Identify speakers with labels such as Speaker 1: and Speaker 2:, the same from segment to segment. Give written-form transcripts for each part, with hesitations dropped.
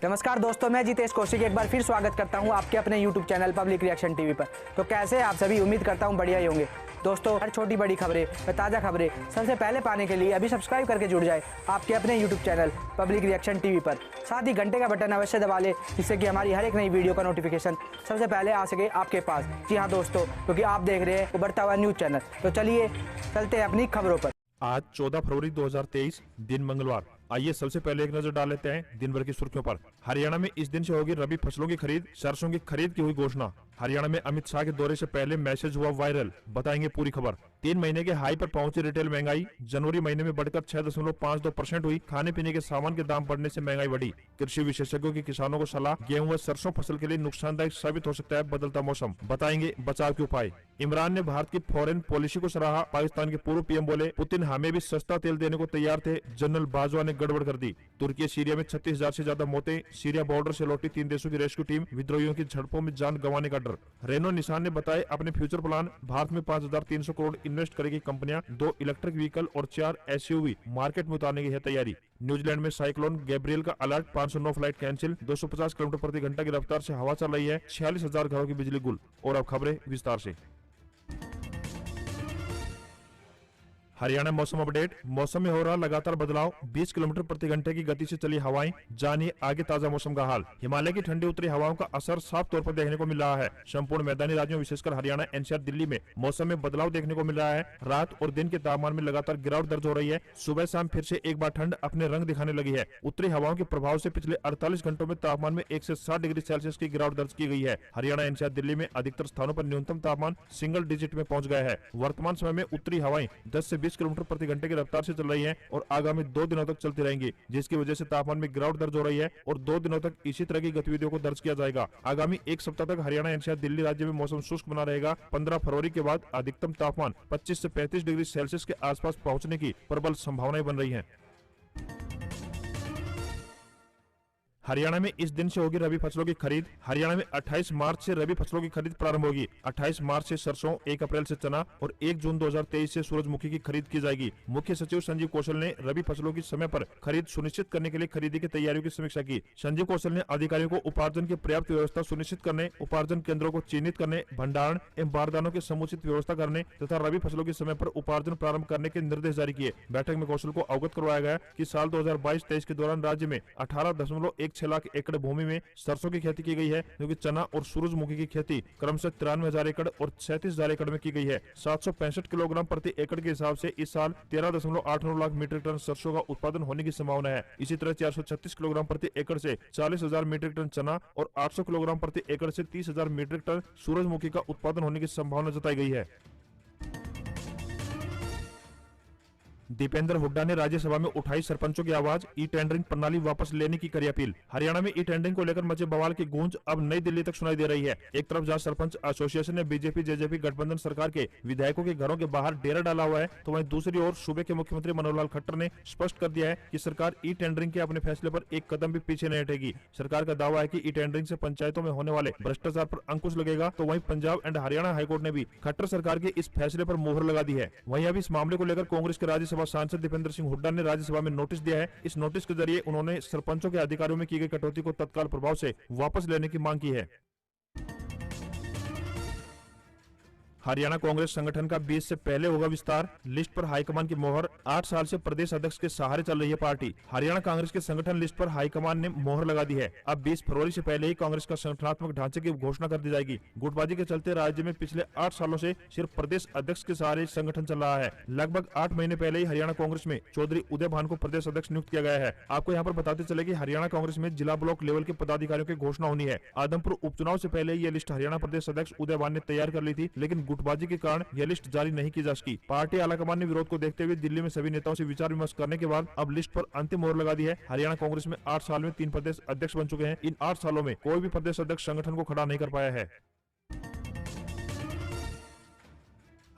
Speaker 1: नमस्कार दोस्तों, मैं जितेश कौशिक एक बार फिर स्वागत करता हूं आपके अपने YouTube channel public reaction TV पर। तो कैसे आप सभी, उम्मीद करता हूं बढ़िया ही होंगे। दोस्तों, हर छोटी बड़ी खबरें व ताज़ा खबरें सबसे पहले पाने के लिए अभी सब्सक्राइब करके जुड़ जाए आपके अपने YouTube channel public reaction TV पर। साथ ही घंटे का बटन अवश्य दबा लें, जिससे कि हमारी हर एक नई वीडियो का नोटिफिकेशन सबसे पहले आ सके आपके पास। जी हाँ दोस्तों, क्योंकि आप देख रहे हैं उभरता हुआ न्यूज़ चैनल। तो चलिए चलते हैं अपनी खबरों पर।
Speaker 2: आज 14 फरवरी 2023 दिन मंगलवार। आइए सबसे पहले एक नजर डाल लेते हैं दिन भर की सुर्खियों पर। हरियाणा में इस दिन से होगी रबी फसलों की खरीद, सरसों की खरीद की हुई घोषणा। हरियाणा में अमित शाह के दौरे से पहले मैसेज हुआ वायरल, बताएंगे पूरी खबर। 3 महीने के हाई पर पहुंची रिटेल महंगाई, जनवरी महीने में बढ़कर 6.52% हुई। खाने पीने के सामान के दाम बढ़ने से महंगाई बढ़ी। कृषि विशेषज्ञों की किसानों को सलाह, गेहूं व सरसों फसल के लिए नुकसानदायक साबित हो सकता है बदलता मौसम, बताएंगे बचाव के उपाय। इमरान ने भारत की फॉरेन पॉलिसी को सराहा, पाकिस्तान के पूर्व पीएम बोले पुतिन हमें भी सस्ता तेल देने को तैयार थे, जनरल बाजवा ने गड़बड़ कर दी। तुर्की सीरिया में 36,000 से ज्यादा मौतें, सीरिया बॉर्डर से लौटी 3 देशों की रेस्क्यू टीम, विद्रोहियों की झड़पों में जान गंवाने का डर। रेनो निशान ने बताए अपने फ्यूचर प्लान, भारत में 5,300 करोड़ इन्वेस्ट करेगी कंपनियां, 2 इलेक्ट्रिक व्हीकल और 4 SUV मार्केट में उतारने की है तैयारी। न्यूजीलैंड में साइक्लोन गैब्रियल का अलर्ट, 509 फ्लाइट कैंसिल, 250 किलोमीटर प्रति घंटा की रफ्तार से हवा चल रही है, 46,000 घरों की बिजली गुल। और अब खबरें विस्तार से। हरियाणा मौसम अपडेट। मौसम में हो रहा लगातार बदलाव, 20 किलोमीटर प्रति घंटे की गति से चली हवाएं, जानिए आगे ताजा मौसम का हाल। हिमालय की ठंडी उतरी हवाओं का असर साफ तौर पर देखने को मिल रहा है। संपूर्ण मैदानी राज्यों विशेषकर हरियाणा, NCR, दिल्ली में मौसम में बदलाव देखने को मिल रहा है। रात और दिन के तापमान में लगातार गिरावट दर्ज हो रही है। सुबह शाम फिर से एक बार ठंड अपने रंग दिखाने लगी है। उत्तरी हवाओं के प्रभाव से पिछले 48 घंटों में तापमान में 1 से 7 डिग्री सेल्सियस की गिरावट दर्ज की गई है। हरियाणा, NCR, दिल्ली में अधिकतर स्थानों पर न्यूनतम तापमान सिंगल डिजिट में पहुंच गया है। वर्तमान समय में उत्तरी हवाएं 10 से 20 किलोमीटर प्रति घंटे की रफ्तार से चल रही हैं और आगामी 2 दिनों तक चलती रहेंगी, जिसकी वजह से तापमान में गिरावट दर्ज हो रही है और 2 दिनों तक इसी तरह की गतिविधियों को दर्ज किया जाएगा। आगामी 1 सप्ताह तक हरियाणा, NCR, दिल्ली राज्य में मौसम शुष्क बना रहेगा। 15 फरवरी के बाद अधिकतम तापमान 25 से 35 डिग्री सेल्सियस के आसपास पहुंचने की प्रबल संभावनाएं बन रही हैं। हरियाणा में इस दिन से होगी रबी फसलों की खरीद। हरियाणा में 28 मार्च से रबी फसलों की खरीद प्रारंभ होगी। 28 मार्च से सरसों, 1 अप्रैल से चना और 1 जून 2023 से सूरजमुखी की खरीद की जाएगी। मुख्य सचिव संजीव कौशल ने रबी फसलों की समय पर खरीद सुनिश्चित करने के लिए खरीदी की तैयारियों की समीक्षा की। संजीव कौशल ने अधिकारियों को उपार्जन की पर्याप्त व्यवस्था सुनिश्चित करने, उपार्जन केंद्रों को चिन्हित करने, भंडारण एवं बारदानों की समुचित व्यवस्था करने तथा रबी फसलों के समय पर उपार्जन प्रारंभ करने के निर्देश जारी किए। बैठक में कौशल को अवगत करवाया गया कि साल 2022-23 के दौरान राज्य में 18.16 लाख एकड़ भूमि में सरसों की खेती की गई है, क्योंकि चना और सूरजमुखी की खेती क्रमशः 93,000 एकड़ और 37,000 एकड़ में की गई है। 765 किलोग्राम प्रति एकड़ के हिसाब से इस साल 13.89 लाख मीट्रिक टन सरसों का उत्पादन होने की संभावना है। इसी तरह 436 किलोग्राम प्रति एकड़ से 40,000 मीट्रिक टन चना और 800 किलोग्राम प्रति एकड़ से 30,000 मीट्रिक टन सूरजमुखी का उत्पादन होने की संभावना जताई गई है। दीपेंद्र हुड्डा ने राज्यसभा में उठाई सरपंचों की आवाज, ई टेंडरिंग प्रणाली वापस लेने की करी अपील। हरियाणा में ई टेंडरिंग को लेकर मचे बवाल की गूंज अब नई दिल्ली तक सुनाई दे रही है। एक तरफ जहां सरपंच एसोसिएशन ने बीजेपी जेजेपी गठबंधन सरकार के विधायकों के घरों के बाहर डेरा डाला हुआ है, तो वहीं दूसरी ओर सूबे के मुख्यमंत्री मनोहर लाल खट्टर ने स्पष्ट कर दिया है कि सरकार ई टेंडरिंग के अपने फैसले पर एक कदम भी पीछे नहीं हटेगी। सरकार का दावा है कि ई टेंडरिंग से पंचायतों में होने वाले भ्रष्टाचार पर अंकुश लगेगा, तो वहीं पंजाब एंड हरियाणा हाईकोर्ट ने भी खट्टर सरकार के इस फैसले पर मोहर लगा दी है। वहीं अब इस मामले को लेकर कांग्रेस के राज्यसभा सांसद दीपेंद्र सिंह हुड्डा ने राज्यसभा में नोटिस दिया है। इस नोटिस के जरिए उन्होंने सरपंचों के अधिकारों में की गई कटौती को तत्काल प्रभाव से वापस लेने की मांग की है। हरियाणा कांग्रेस संगठन का 20 से पहले होगा विस्तार, लिस्ट पर हाईकमान की मोहर। 8 साल से प्रदेश अध्यक्ष के सहारे चल रही है पार्टी। हरियाणा कांग्रेस के संगठन लिस्ट पर हाईकमान ने मोहर लगा दी है। अब 20 फरवरी से पहले ही कांग्रेस का संगठनात्मक ढांचे की घोषणा कर दी जाएगी। गुटबाजी के चलते राज्य में पिछले 8 सालों से सिर्फ प्रदेश अध्यक्ष के सहारे संगठन चल रहा है। लगभग 8 महीने पहले ही हरियाणा कांग्रेस में चौधरी उदय भान को प्रदेश अध्यक्ष नियुक्त किया गया है। आपको यहाँ पर बताते चले कि हरियाणा कांग्रेस में जिला ब्लॉक लेवल के पदाधिकारियों की घोषणा होनी है। आदमपुर उपचुनाव से पहले ये लिस्ट हरियाणा प्रदेश अध्यक्ष उदय भान ने तैयार कर ली थी, लेकिन गुटबाजी के कारण यह लिस्ट जारी नहीं की जा सकी। पार्टी आलाकमान ने विरोध को देखते हुए दिल्ली में सभी नेताओं से विचार विमर्श करने के बाद अब लिस्ट पर अंतिम मोहर लगा दी है। हरियाणा कांग्रेस में 8 साल में 3 प्रदेश अध्यक्ष बन चुके हैं। इन 8 सालों में कोई भी प्रदेश अध्यक्ष संगठन को खड़ा नहीं कर पाया है।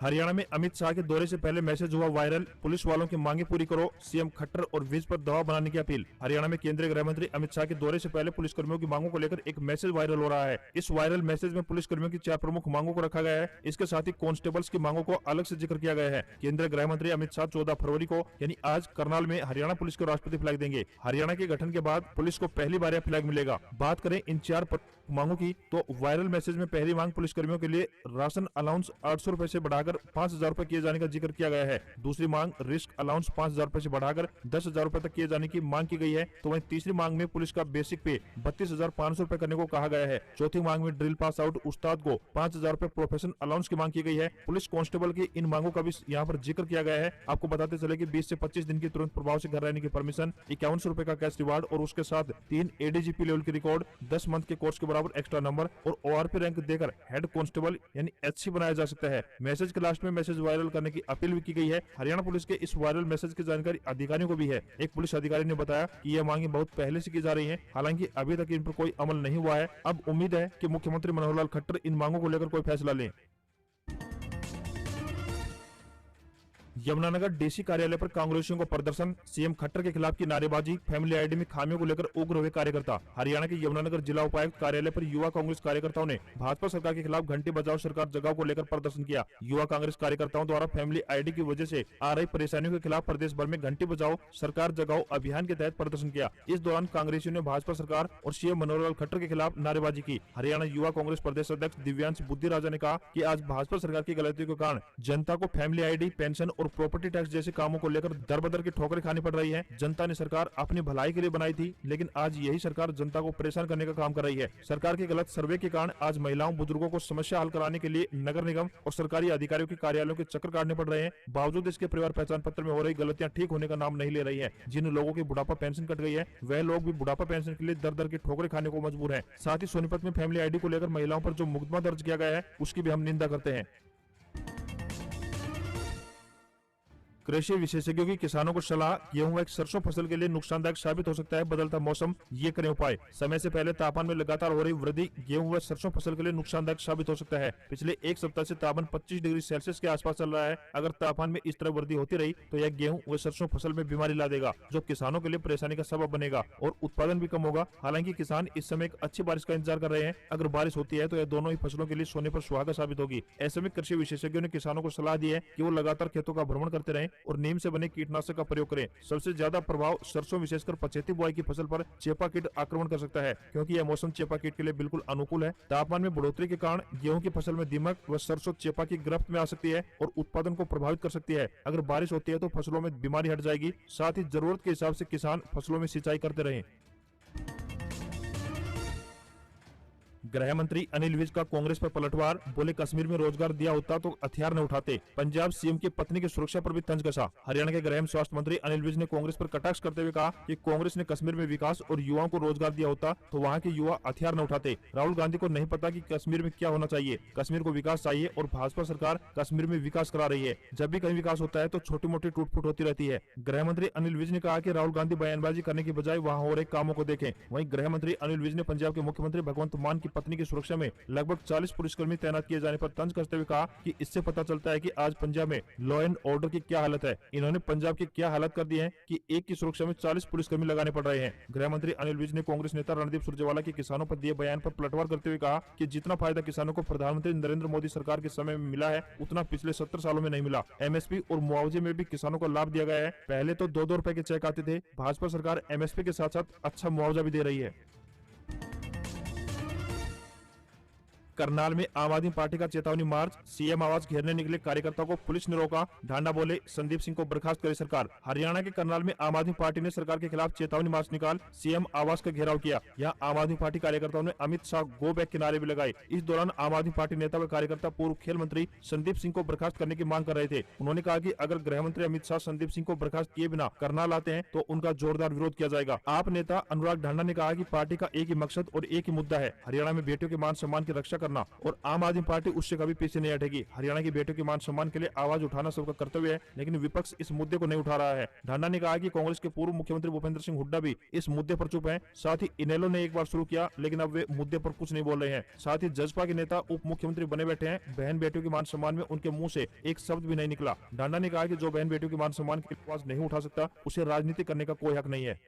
Speaker 2: हरियाणा में अमित शाह के दौरे से पहले मैसेज हुआ वायरल, पुलिस वालों की मांगे पूरी करो, सीएम खट्टर और विज पर दबाव बनाने की अपील। हरियाणा में केंद्रीय गृह मंत्री अमित शाह के दौरे से पहले पुलिसकर्मियों की मांगों को लेकर एक मैसेज वायरल हो रहा है। इस वायरल मैसेज में पुलिसकर्मियों की 4 प्रमुख मांगों को रखा गया है। इसके साथ ही कांस्टेबल्स की मांगों को अलग से जिक्र किया गया है। केंद्रीय गृह मंत्री अमित शाह 14 फरवरी को यानी आज करनाल में हरियाणा पुलिस को राष्ट्रपति फ्लैग देंगे। हरियाणा के गठन के बाद पुलिस को पहली बार यह फ्लैग मिलेगा। बात करें इन 4 मांगों की तो वायरल मैसेज में पहली मांग पुलिसकर्मियों के लिए राशन अलाउंस 800 रुपए से बढ़ाकर 5000 रुपए किए जाने का जिक्र किया गया है। दूसरी मांग रिस्क अलाउंस 5000 रुपए से बढ़ाकर 10,000 रुपए तक किए जाने की मांग की गई है। तो वहीं तीसरी मांग में पुलिस का बेसिक पे 32,500 रुपए करने को कहा गया है। चौथी मांग में ड्रिल पास आउट उस्ताद को 5,000 रुपए प्रोफेशनल अलाउंस की मांग की गई है। पुलिस कांस्टेबल की इन मांगों का भी यहाँ पर जिक्र किया गया है। आपको बताते चले कि 20 से 25 दिन की तुरंत प्रभाव से घर रहने की परमिशन, 5100 रुपए का कैश रिवार्ड और उसके साथ 3 एडीजीपी लेवल की रिकॉर्ड, 10 मंथ के कोर्स के बराबर एक्स्ट्रा नंबर और ओआरपी रैंक देकर हेड कांस्टेबल यानी एचसी बनाया जा सकता है। मैसेज के लास्ट में मैसेज वायरल करने की अपील भी की गई है। हरियाणा पुलिस के इस वायरल मैसेज की जानकारी अधिकारियों को भी है। एक पुलिस अधिकारी ने बताया कि यह मांगे बहुत पहले से की जा रही हैं, हालांकि अभी तक इन पर कोई अमल नहीं हुआ है। अब उम्मीद है कि मुख्यमंत्री मनोहर लाल खट्टर इन मांगों को लेकर कोई फैसला लें। यमुनानगर डीसी कार्यालय पर कांग्रेसियों को प्रदर्शन, सीएम खट्टर के खिलाफ की नारेबाजी, फैमिली आईडी में खामियों को लेकर उग्र हुए कार्यकर्ता। हरियाणा के यमुनानगर जिला उपायुक्त कार्यालय पर युवा कांग्रेस कार्यकर्ताओं ने भाजपा सरकार के खिलाफ घंटी बजाओ सरकार जगाओ को लेकर प्रदर्शन किया। युवा कांग्रेस कार्यकर्ताओं द्वारा फैमिली आईडी की वजह से आ रही परेशानियों के खिलाफ प्रदेश भर में घंटी बजाओ सरकार जगाओ अभियान के तहत प्रदर्शन किया। इस दौरान कांग्रेसियों ने भाजपा सरकार और सीएम मनोहर लाल खट्टर के खिलाफ नारेबाजी की। हरियाणा युवा कांग्रेस प्रदेश अध्यक्ष दिव्यांश बुद्धि राजा ने कहा कि आज भाजपा सरकार की गलतियों के कारण जनता को फैमिली आईडी, पेंशन और प्रॉपर्टी टैक्स जैसे कामों को लेकर दर-बदर की ठोकरें खानी पड़ रही है। जनता ने सरकार अपनी भलाई के लिए बनाई थी, लेकिन आज यही सरकार जनता को परेशान करने का काम कर रही है। सरकार के गलत सर्वे के कारण आज महिलाओं बुजुर्गों को समस्या हल कराने के लिए नगर निगम और सरकारी अधिकारियों के कार्यालयों के चक्कर काटने पड़ रहे हैं। बावजूद इसके परिवार पहचान पत्र में हो रही गलतियां ठीक होने का नाम नहीं ले रही है। जिन लोगों की बुढ़ापा पेंशन कट गई है वह लोग भी बुढ़ापा पेंशन के लिए दर-दर की ठोकरें खाने को मजबूर है। साथ ही सोनीपत में फैमिली आईडी को लेकर महिलाओं पर जो मुकदमा दर्ज किया गया है उसकी भी हम निंदा करते हैं। कृषि विशेषज्ञों की किसानों को सलाह, गेहूं व सरसों फसल के लिए नुकसानदायक साबित हो सकता है बदलता मौसम, ये करें उपाय। समय से पहले तापमान में लगातार हो रही वृद्धि गेहूं व सरसों फसल के लिए नुकसानदायक साबित हो सकता है। पिछले एक सप्ताह से तापमान 25 डिग्री सेल्सियस के आसपास चल रहा है। अगर तापमान में इस तरह वृद्धि होती रही तो यह गेहूं व सरसों फसल में बीमारी ला देगा, जो किसानों के लिए परेशानी का सबब बनेगा और उत्पादन भी कम होगा। हालांकि किसान इस समय एक अच्छी बारिश का इंतजार कर रहे हैं। अगर बारिश होती है तो यह दोनों ही फसलों के लिए सोने पर सुहागा साबित होगी। ऐसे में कृषि विशेषज्ञों ने किसानों को सलाह दी है कि वो लगातार खेतों का भ्रमण करते रहें और नीम से बने कीटनाशक का प्रयोग करें। सबसे ज्यादा प्रभाव सरसों विशेषकर पछेती बुआई की फसल पर चेपा कीट आक्रमण कर सकता है, क्योंकि यह मौसम चेपा कीट के लिए बिल्कुल अनुकूल है। तापमान में बढ़ोतरी के कारण गेहूं की फसल में दीमक व सरसों चेपा की गिरफ्त में आ सकती है और उत्पादन को प्रभावित कर सकती है। अगर बारिश होती है तो फसलों में बीमारी हट जाएगी। साथ ही जरूरत के हिसाब से किसान फसलों में सिंचाई करते रहें। गृह मंत्री अनिल विज का कांग्रेस पर पलटवार, बोले कश्मीर में रोजगार दिया होता तो हथियार न उठाते। पंजाब सीएम की पत्नी की सुरक्षा पर भी तंज कसा। हरियाणा के गृह एवं स्वास्थ्य मंत्री अनिल विज ने कांग्रेस पर कटाक्ष करते हुए कहा कि कांग्रेस ने कश्मीर में विकास और युवाओं को रोजगार दिया होता तो वहां के युवा हथियार न उठाते। राहुल गांधी को नहीं पता कि कश्मीर में क्या होना चाहिए। कश्मीर को विकास चाहिए और भाजपा सरकार कश्मीर में विकास करा रही है। जब भी कहीं विकास होता है तो छोटी मोटी टूट-फूट होती रहती है। गृह मंत्री अनिल विज ने कहा कि राहुल गांधी बयानबाजी करने की बजाय वहां हो रहे कामों को देखें। वहीं गृह मंत्री अनिल विज ने पंजाब के मुख्यमंत्री भगवंत मान की पत्नी की सुरक्षा में लगभग 40 पुलिसकर्मी तैनात किए जाने पर तंज कसते हुए कहा कि इससे पता चलता है कि आज पंजाब में लॉ एंड ऑर्डर की क्या हालत है। इन्होंने पंजाब की क्या हालत कर दी है कि एक की सुरक्षा में 40 पुलिसकर्मी लगाने पड़ रहे हैं। गृह मंत्री अनिल विज ने कांग्रेस नेता रणदीप सुरजेवाला के किसानों पर दिए बयान पर पलटवार करते हुए कहा कि जितना फायदा किसानों को प्रधानमंत्री नरेंद्र मोदी सरकार के समय में मिला है उतना पिछले 70 सालों में नहीं मिला। एमएसपी और मुआवजे में भी किसानों को लाभ दिया गया है। पहले तो 2-2 रुपए के चेक आते थे। भाजपा सरकार एमएसपी के साथ साथ अच्छा मुआवजा भी दे रही है। करनाल में आम आदमी पार्टी का चेतावनी मार्च, सीएम आवास घेरने निकले कार्यकर्ताओं को पुलिस ने रोका। ढांडा बोले संदीप सिंह को बर्खास्त करे सरकार। हरियाणा के करनाल में आम आदमी पार्टी ने सरकार के खिलाफ चेतावनी मार्च निकाल सीएम आवास का घेराव किया। यहाँ आम आदमी पार्टी कार्यकर्ताओं ने अमित शाह गो बैक के नारे भी लगाए। इस दौरान आम आदमी पार्टी नेता व कार्यकर्ता पूर्व खेल मंत्री संदीप सिंह को बर्खास्त करने की मांग कर रहे थे। उन्होंने कहा कि अगर गृह मंत्री अमित शाह संदीप सिंह को बर्खास्त किए बिना करनाल आते हैं तो उनका जोरदार विरोध किया जाएगा। आप नेता अनुराग ढांडा ने कहा कि पार्टी का एक ही मकसद और एक ही मुद्दा है, हरियाणा में बेटियों के मान सम्मान की रक्षा करना, और आम आदमी पार्टी उससे कभी पीछे नहीं हटेगी। हरियाणा की बेटियों के मान सम्मान के लिए आवाज उठाना सबका कर्तव्य है, लेकिन विपक्ष इस मुद्दे को नहीं उठा रहा है। ढांडा ने कहा कि कांग्रेस के पूर्व मुख्यमंत्री भूपेंद्र सिंह हुड्डा भी इस मुद्दे पर चुप हैं। साथ ही इनेलो ने एक बार शुरू किया, लेकिन अब वे मुद्दे पर कुछ नहीं बोल रहे हैं। साथ ही जसपा के नेता उप मुख्यमंत्री बने बैठे हैं। बहन बेटियों के मान सम्मान में उनके मुंह से एक शब्द भी नहीं निकला। ढांडा ने कहा कि जो बहन बेटियों के मान सम्मान की आवाज नहीं उठा सकता, उसे राजनीति करने का कोई हक नहीं है।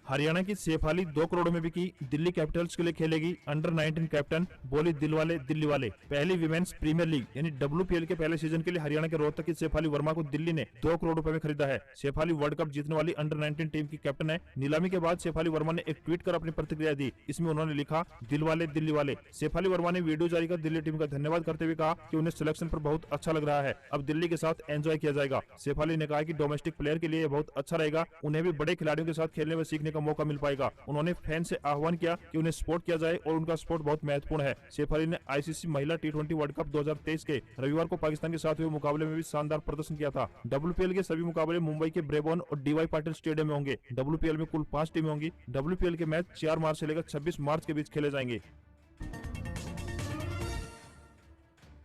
Speaker 2: हरियाणा की शेफाली 2 करोड़ में बिकी, दिल्ली कैपिटल्स के लिए खेलेगी अंडर 19 कैप्टन, बोली दिलवाले दिल्ली वाले। पहली विमेंस प्रीमियर लीग यानी WPL के पहले सीजन के लिए हरियाणा के रोहतक की शेफाली वर्मा को दिल्ली ने 2 करोड़ रुपए में खरीदा है। शेफाली वर्ल्ड कप जीतने वाली अंडर 19 टीम की कैप्टन है। नीलामी के बाद शेफाली वर्मा ने एक ट्वीट कर अपनी प्रतिक्रिया दी। इसमें उन्होंने लिखा, दिलवाले दिल्ली वाले। शेफाली वर्मा ने वीडियो जारी कर दिल्ली टीम का धन्यवाद करते हुए कहा कि उन्हें सिलेक्शन पर बहुत अच्छा लग रहा है, अब दिल्ली के साथ एंजॉय किया जाएगा। शेफाली ने कहा कि डोमेस्टिक प्लेयर के लिए बहुत अच्छा रहेगा, उन्हें भी बड़े खिलाड़ियों के साथ खेलने व सीखने का मौका मिल पाएगा। उन्होंने फैन से आह्वान किया कि उन्हें सपोर्ट किया जाए और उनका सपोर्ट बहुत महत्वपूर्ण है। शेफाली ने ICC महिला T20 वर्ल्ड कप 2023 के रविवार को पाकिस्तान के साथ हुए मुकाबले में भी शानदार प्रदर्शन किया था। WPL के सभी मुकाबले मुंबई के ब्रेबॉर्न और DY पाटिल स्टेडियम में होंगे। WPL में कुल 5 टीमें होंगी। WPL के मैच 4 मार्च से लेकर 26 मार्च के बीच खेले जाएंगे।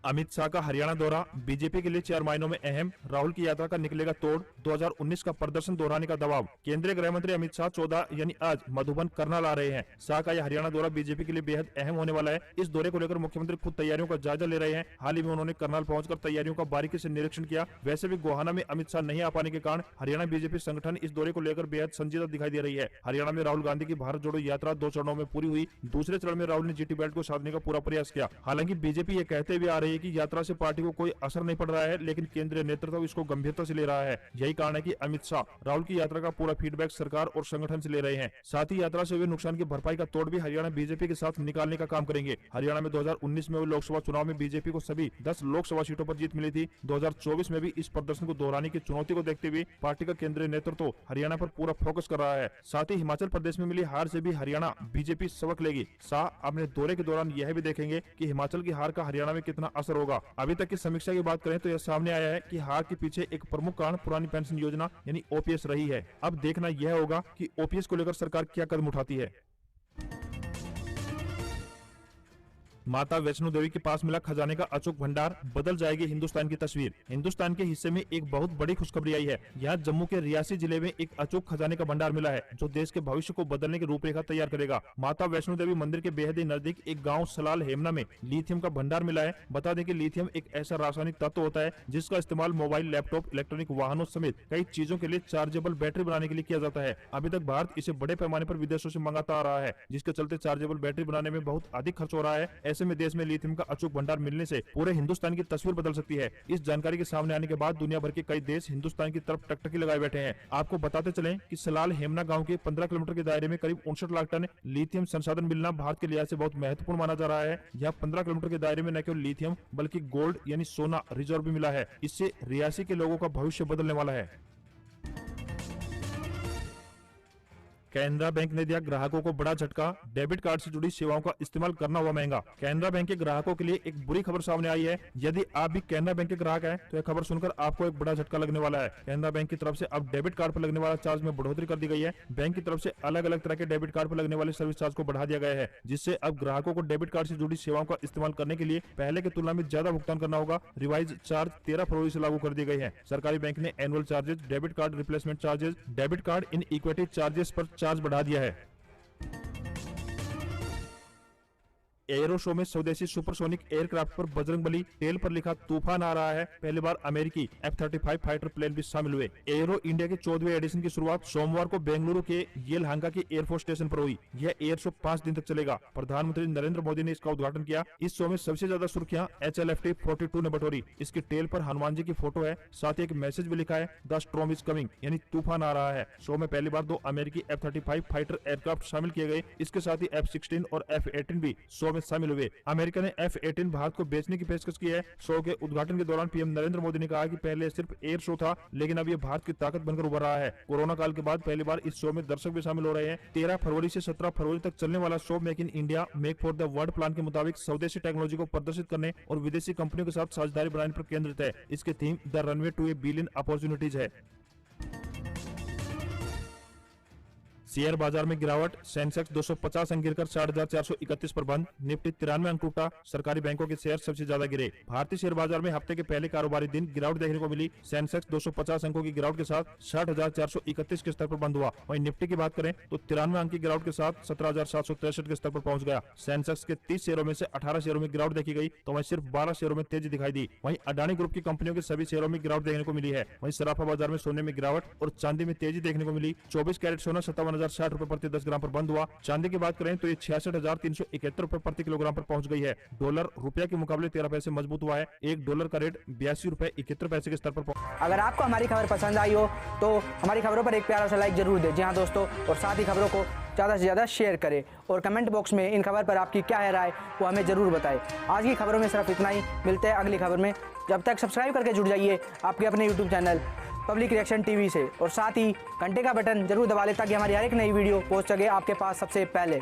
Speaker 2: अमित शाह का हरियाणा दौरा बीजेपी के लिए 4 महीनों में अहम, राहुल की यात्रा का निकलेगा तोड़, 2019 का प्रदर्शन दोहराने का दबाव। केंद्रीय गृह मंत्री अमित शाह 14 यानी आज मधुबन करनाल आ रहे हैं। शाह का यह हरियाणा दौरा बीजेपी के लिए बेहद अहम होने वाला है। इस दौरे को लेकर मुख्यमंत्री खुद तैयारियों का जायजा ले रहे हैं। हाल ही में उन्होंने करनाल पहुंचकर तैयारियों का बारीकी से निरीक्षण किया। वैसे भी गोहाना में अमित शाह नहीं आ पाने के कारण हरियाणा बीजेपी संगठन इस दौरे को लेकर बेहद संजीदा दिखाई दे रही है। हरियाणा में राहुल गांधी की भारत जोड़ो यात्रा 2 चरणों में पूरी हुई। दूसरे चरण में राहुल ने GT बेल्ट को साधने का पूरा प्रयास किया। हालांकि बीजेपी ये कहते हुए आ रही है कि यात्रा से पार्टी को कोई असर नहीं पड़ रहा है, लेकिन केंद्रीय नेतृत्व इसको गंभीरता से ले रहा है। यही कारण है कि अमित शाह राहुल की यात्रा का पूरा फीडबैक सरकार और संगठन से ले रहे हैं। साथ ही यात्रा से हुए नुकसान की भरपाई का तोड़ भी हरियाणा बीजेपी के साथ निकालने का काम करेंगे। हरियाणा में 2019 में हुए लोकसभा चुनाव में बीजेपी को सभी 10 लोकसभा सीटों पर जीत मिली थी। 2024 में भी इस प्रदर्शन को दोहराने की चुनौती को देखते हुए पार्टी का केंद्रीय नेतृत्व हरियाणा पर पूरा फोकस कर रहा है। साथ ही हिमाचल प्रदेश में मिली हार से भी हरियाणा बीजेपी सबक लेगी। शाह अपने दौरे के दौरान यह भी देखेंगे कि हिमाचल की हार का हरियाणा में कितना असर होगा। अभी तक की समीक्षा की बात करें तो यह सामने आया है कि हार के पीछे एक प्रमुख कारण पुरानी पेंशन योजना यानी OPS रही है। अब देखना यह होगा कि OPS को लेकर सरकार क्या कदम उठाती है। माता वैष्णो देवी के पास मिला खजाने का अचूक भंडार, बदल जाएगी हिंदुस्तान की तस्वीर। हिंदुस्तान के हिस्से में एक बहुत बड़ी खुशखबरी आई है। यहाँ जम्मू के रियासी जिले में एक अचूक खजाने का भंडार मिला है, जो देश के भविष्य को बदलने की रूपरेखा तैयार करेगा। माता वैष्णो देवी मंदिर के बेहद ही नजदीक एक गाँव सलाल हेमना में लिथियम का भंडार मिला है। बता दें कि लिथियम एक ऐसा रासायनिक तत्व होता है जिसका इस्तेमाल मोबाइल, लैपटॉप, इलेक्ट्रॉनिक वाहनों समेत कई चीजों के लिए चार्जेबल बैटरी बनाने के लिए किया जाता है। अभी तक भारत इसे बड़े पैमाने पर विदेशों से मंगाता आ रहा है, जिसके चलते चार्जेबल बैटरी बनाने में बहुत अधिक खर्च हो रहा है। ऐसे में देश में लिथियम का अचूक भंडार मिलने से पूरे हिंदुस्तान की तस्वीर बदल सकती है। इस जानकारी के सामने आने के बाद दुनिया भर के कई देश हिंदुस्तान की तरफ टकटकी लगाए बैठे हैं। आपको बताते चलें कि सलाल हेमना गांव के 15 किलोमीटर के दायरे में करीब 59 लाख टन लिथियम संसाधन मिलना भारत के लिहाज से बहुत महत्वपूर्ण माना जा रहा है। यहाँ 15 किलोमीटर के दायरे में न केवल लिथियम बल्कि गोल्ड यानी सोना रिजर्व भी मिला है। इससे रियासी के लोगों का भविष्य बदलने वाला है। कैनरा बैंक ने दिया ग्राहकों को बड़ा झटका, डेबिट कार्ड से जुड़ी सेवाओं का इस्तेमाल करना हुआ महंगा। कैनरा बैंक के ग्राहकों के लिए एक बुरी खबर सामने आई है। यदि आप भी कैनरा बैंक के ग्राहक हैं तो यह खबर सुनकर आपको एक बड़ा झटका लगने वाला है। कैनरा बैंक की तरफ से अब डेबिट कार्ड पर लगने वाला चार्ज में बढ़ोतरी कर दी गई है। बैंक की तरफ से अलग अलग तरह के डेबिट कार्ड पर लगने वाले सर्विस चार्ज को बढ़ा दिया गया है, जिससे अब ग्राहकों को डेबिट कार्ड से जुड़ी सेवाओं का इस्तेमाल करने के लिए पहले की तुलना में ज्यादा भुगतान करना होगा। रिवाइज चार्ज 13 फरवरी से लागू कर दिए गए हैं। सरकारी बैंक ने annual charges, debit card replacement charges, debit card in equity charges पर चार्ज बढ़ा दिया है। एरो शो में स्वदेशी सुपरसोनिक एयरक्राफ्ट पर बजरंगबली, टेल पर लिखा तूफान आ रहा है। पहली बार अमेरिकी F-35 फाइटर प्लेन भी शामिल हुए। एरो इंडिया के 14वें एडिशन की शुरुआत सोमवार को बेंगलुरु के येलहांका के एयरफोर्स स्टेशन पर हुई। यह एयर शो 5 दिन तक चलेगा। प्रधानमंत्री नरेंद्र मोदी ने इसका उद्घाटन किया। इस शो में सबसे ज्यादा सुर्खियां HLFT-42 ने बटोरी। इसकी टेल पर हनुमान जी की फोटो है, साथ ही एक मैसेज भी लिखा है, द स्टॉर्म इज कमिंग, यानी तूफान आ रहा है। शो में पहली बार 2 अमेरिकी F-35 फाइटर एयरक्राफ्ट शामिल किए गए। इसके साथ ही F-16 और F-18 भी शो में शामिल हुए। अमेरिका ने F-18 भारत को बेचने की पेशकश की है। शो के उद्घाटन के दौरान पीएम नरेंद्र मोदी ने कहा कि पहले सिर्फ एयर शो था, लेकिन अब ये भारत की ताकत बनकर उभर रहा है। कोरोना काल के बाद पहली बार इस शो में दर्शक भी शामिल हो रहे हैं। 13 फरवरी से 17 फरवरी तक चलने वाला show make in India, make for the world plan के मुताबिक स्वदेशी टेक्नोलॉजी को प्रदर्शित करने और विदेशी कंपनियों के साथ साझेदारी बनाने पर केंद्रित है। इसकी theme the runway to a billion opportunities है। शेयर बाजार में गिरावट, सेंसेक्स 250 अंक गिरकर 60,431 पर बंद, निफ्टी 93 अंक टूटा, सरकारी बैंकों के शेयर सबसे ज्यादा गिरे। भारतीय शेयर बाजार में हफ्ते के पहले कारोबारी दिन गिरावट देखने को मिली। सेंसेक्स 250 अंकों की गिरावट के साथ 60,431 के स्तर पर बंद हुआ। वहीं निफ्टी की बात करें तो 93 अंक की गिरावट के साथ 17,763 के स्तर पर पहुंच गया। सेंसेक्स के 30 शेयरों में से 18 शेयरों में गिरावट देखी गई तो वहीं सिर्फ 12 शेयरों में तेजी दिखाई दी। वहीं अडानी ग्रुप की कंपनियों के सभी शेयरों में गिरावट देखने को मिली है। वहीं सराफा बाजार में सोने में गिरावट और चांदी में तेजी देखने को मिली। 24 कैरेट सोना 57,060 रुपए प्रति 10 ग्राम पर बंद हुआ। चांदी की बात करें तो ये 66,371 रुपए प्रति किलोग्राम पर पहुंच गई है। डॉलर रुपया के मुकाबले 13 पैसे मजबूत हुआ है। एक डॉलर का रेट 82 रुपए 71 पैसे के स्तर पर।
Speaker 1: अगर आपको हमारी खबर पसंद आई हो तो हमारी खबरों पर एक प्यारा सा लाइक जरूर दें। जी हाँ दोस्तों, और साथ ही खबरों को ज़्यादा से ज़्यादा शेयर करें और कमेंट बॉक्स में इन खबर पर आपकी क्या है राय वो हमें ज़रूर बताएं। आज की खबरों में सिर्फ इतना ही, मिलते हैं अगली खबर में। जब तक सब्सक्राइब करके जुड़ जाइए आपके अपने YouTube channel public reaction TV से, और साथ ही घंटे का बटन जरूर दबा लें ताकि हमारी हर एक नई वीडियो पहुंच सके आपके पास सबसे पहले।